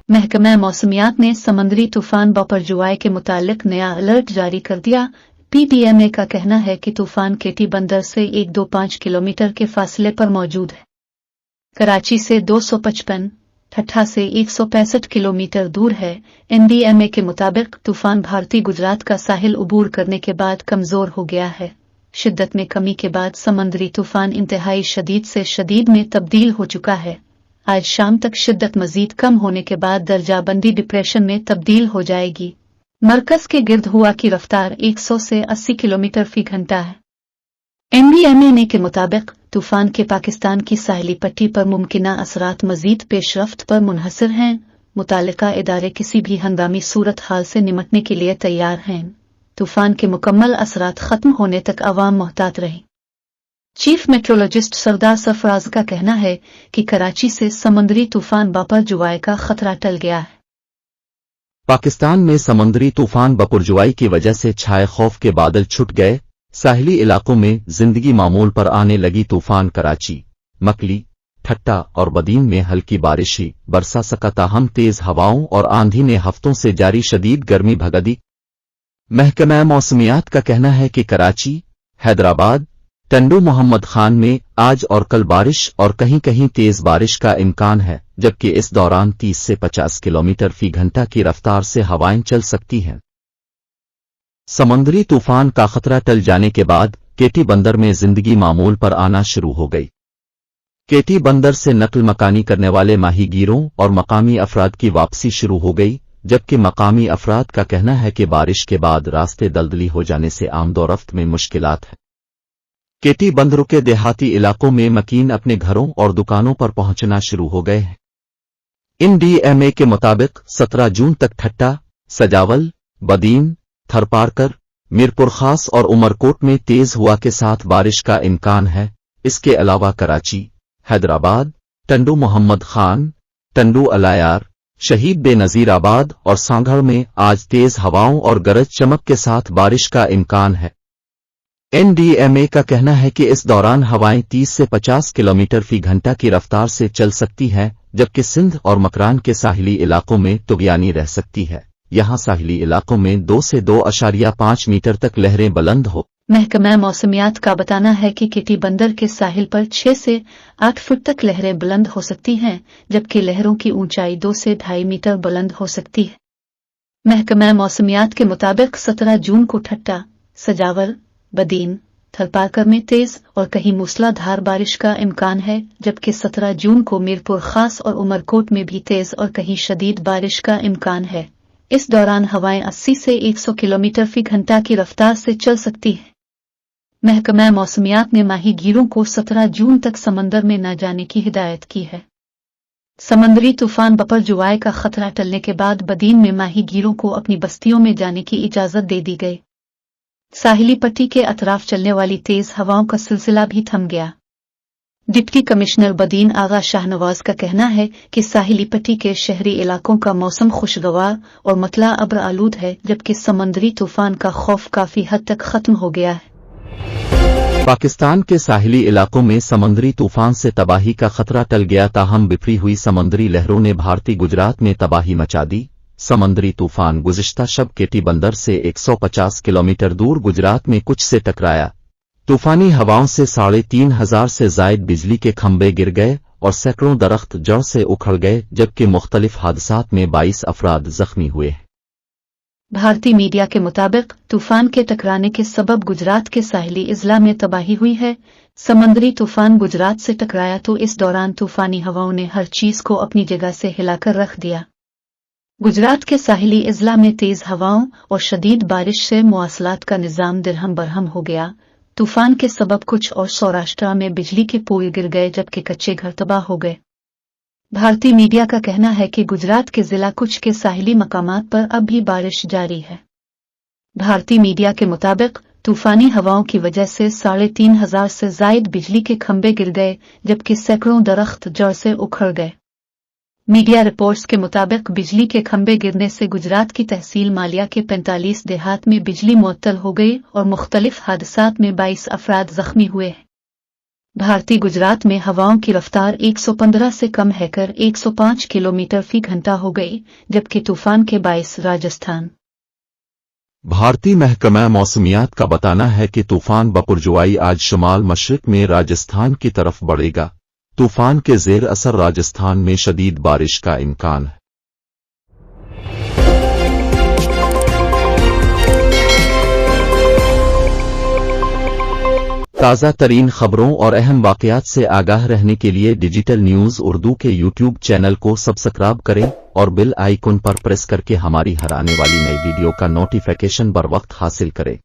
महकमा मौसमियात ने समंदरी तूफान बपरजुआई के मुतालिक नया अलर्ट जारी कर दिया। पीडीएमए का कहना है कि तूफान केटी बंदर से 125 किलोमीटर के फासले पर मौजूद है। कराची से 255, ठट्ठा से 165 किलोमीटर दूर है। एनडीएमए के मुताबिक तूफान भारतीय गुजरात का साहिल उबूर करने के बाद कमजोर हो गया है। शिद्दत में कमी के बाद समंदरी तूफान इंतहाई शदीद से शदीद में तब्दील हो चुका है। आज शाम तक शिद्दत मजीद कम होने के बाद दर्जाबंदी डिप्रेशन में तब्दील हो जाएगी। मरकज के गिर्द हवा की रफ्तार 100 से 80 किलोमीटर फी घंटा है। एनडीएमए के मुताबिक तूफान के पाकिस्तान की साहिली पट्टी पर मुमकिना असरात मजीद पेशरफ्त पर मुनहसर हैं। मुतालिका इदारे किसी भी हंगामी सूरत हाल से निमटने के लिए तैयार हैं। तूफान के मुकम्मल असरात खत्म होने तक अवाम मोहतात रहे। चीफ मेट्रोलॉजिस्ट सरदार सरफराज का कहना है कि कराची से समुद्री तूफान बपरजुआई का खतरा टल गया है। पाकिस्तान में समुद्री तूफान बपरजुआई की वजह से छाए खौफ के बादल छुट गए। साहिली इलाकों में जिंदगी मामूल पर आने लगी। तूफान कराची, मकली, ठट्टा और बदीन में हल्की बारिशी बरसा सका, ताहम तेज हवाओं और आंधी ने हफ्तों से जारी शदीद गर्मी भगा दी। महकमा मौसमियात का कहना है कि कराची, हैदराबाद, टंडू मोहम्मद खान में आज और कल बारिश और कहीं कहीं तेज बारिश का इम्कान है, जबकि इस दौरान 30 से 50 किलोमीटर फी घंटा की रफ्तार से हवाएं चल सकती हैं। समुद्री तूफान का खतरा टल जाने के बाद केटी बंदर में जिंदगी मामूल पर आना शुरू हो गई। केटी बंदर से नकल मकानी करने वाले माहीगीरों और मकामी अफराद की वापसी शुरू हो गई, जबकि मकामी अफराद का कहना है कि बारिश के बाद रास्ते दलदली हो जाने से आमदोरफ्त में मुश्किलात है। केटी बंदरों के देहाती इलाकों में मकीन अपने घरों और दुकानों पर पहुंचना शुरू हो गए हैं। एनडीएमए के मुताबिक 17 जून तक ठट्टा, सजावल, बदीन, थरपारकर, मीरपुर खास और उमरकोट में तेज हवा के साथ बारिश का इम्कान है। इसके अलावा कराची, हैदराबाद, टंडू मोहम्मद खान, टंडू अलायार, शहीद बेनजीराबाद और सांगड़ में आज तेज हवाओं और गरज चमक के साथ बारिश का इम्कान है। एनडीएमए का कहना है कि इस दौरान हवाएं 30 से 50 किलोमीटर फी घंटा की रफ्तार से चल सकती हैं, जबकि सिंध और मकरान के साहिली इलाकों में तुगयानी रह सकती है। यहां साहिली इलाकों में 2 से 2.5 मीटर तक लहरें बुलंद हो। महकमा मौसमियात का बताना है कि केटी बंदर के साहिल पर 6 से 8 फुट तक लहरें बुलंद हो सकती हैं, जबकि लहरों की ऊंचाई 2 से 2.5 मीटर बुलंद हो सकती है। महकमा मौसमियात के मुताबिक 17 जून को ठट्टा, सजावल, बदीन, थरपारकर में तेज और कहीं मूसलाधार बारिश का इम्कान है, जबकि 17 जून को मीरपुर खास और उमरकोट में भी तेज और कहीं शदीद बारिश का इम्कान है। इस दौरान हवाएं 80 से 100 किलोमीटर फी घंटा की रफ्तार से चल सकती हैं। महकमा मौसमियात ने माहीगीरों को 17 जून तक समंदर में न जाने की हिदायत की है। समंदरी तूफान बपरजुआई का खतरा टलने के बाद बदीन में माहीगीरों को अपनी बस्तियों में जाने की इजाजत दे दी गई। साहिली पट्टी के अतराफ चलने वाली तेज हवाओं का सिलसिला भी थम गया। डिप्टी कमिश्नर बदीन आगा शाहनवाज का कहना है कि साहिली पट्टी के शहरी इलाकों का मौसम खुशगवार और मतला अब्र आलूद है, जबकि समंदरी तूफान का खौफ काफी हद तक खत्म हो गया है। पाकिस्तान के साहिली इलाकों में समंदरी तूफान से तबाही का खतरा टल गया, ताहम बिफरी हुई समंदरी लहरों ने भारतीय गुजरात में तबाही मचा दी। समंदरी तूफान गुज़िश्ता शब केटी बंदर से 150 किलोमीटर दूर गुजरात में कुछ से टकराया। तूफानी हवाओं से 3,500 से जायद बिजली के खंभे गिर गए और सैकड़ों दरख्त जड़ से उखड़ गए, जबकि मुख्तलिफ हादसात में 22 अफराद जख्मी हुए। भारतीय मीडिया के मुताबिक तूफान के टकराने के सबब गुजरात के साहिली इजला में तबाही हुई है। समंदरी तूफान गुजरात से टकराया तो इस दौरान तूफानी हवाओं ने हर चीज को अपनी जगह से हिलाकर रख दिया। गुजरात के साहिली इजला में तेज हवाओं और शदीद बारिश से मुआसलात का निजाम दिरहम बरहम हो गया। तूफान के सबब कुछ और सौराष्ट्र में बिजली के पोल गिर गए, जबकि कच्चे घर तबाह हो गए। भारतीय मीडिया का कहना है कि गुजरात के जिला कुछ के साहिली मकामात पर अब भी बारिश जारी है। भारतीय मीडिया के मुताबिक तूफानी हवाओं की वजह से 3,500 से जायद बिजली के खंभे गिर गए, जबकि सैकड़ों दरख्त जड़ से उखड़ गए। मीडिया रिपोर्ट्स के मुताबिक बिजली के खंभे गिरने से गुजरात की तहसील मालिया के 45 देहात में बिजली मुअत्तल हो गई और मुख्तलिफ हादसात में 22 अफराद जख्मी हुए हैं। भारतीय गुजरात में हवाओं की रफ्तार 115 से कम है कर 105 किलोमीटर फी घंटा हो गई, जबकि तूफान के बायस राजस्थान। भारतीय महकमा मौसमियात का बताना है कि तूफान बपुरजवाई आज शुमाल मशरिक में राजस्थान की तरफ बढ़ेगा। तूफान के जेर असर राजस्थान में शदीद बारिश का इम्कान है। ताज़ा तरीन खबरों और अहम वाक़यात से आगाह रहने के लिए डिजिटल न्यूज़ उर्दू के यूट्यूब चैनल को सब्सक्राइब करें और बेल आइकन पर प्रेस करके हमारी हर आने वाली नई वीडियो का नोटिफिकेशन बर वक्त हासिल करें।